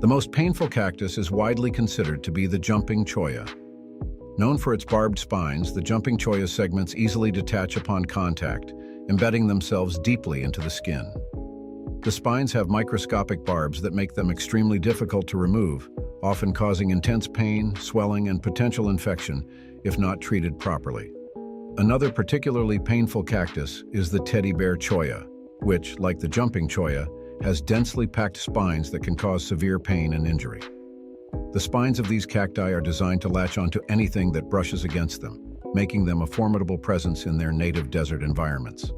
The most painful cactus is widely considered to be the jumping cholla. Known for its barbed spines, the jumping cholla segments easily detach upon contact, embedding themselves deeply into the skin. The spines have microscopic barbs that make them extremely difficult to remove, often causing intense pain, swelling, and potential infection if not treated properly. Another particularly painful cactus is the teddy bear cholla, which, like the jumping cholla, has densely packed spines that can cause severe pain and injury. The spines of these cacti are designed to latch onto anything that brushes against them, making them a formidable presence in their native desert environments.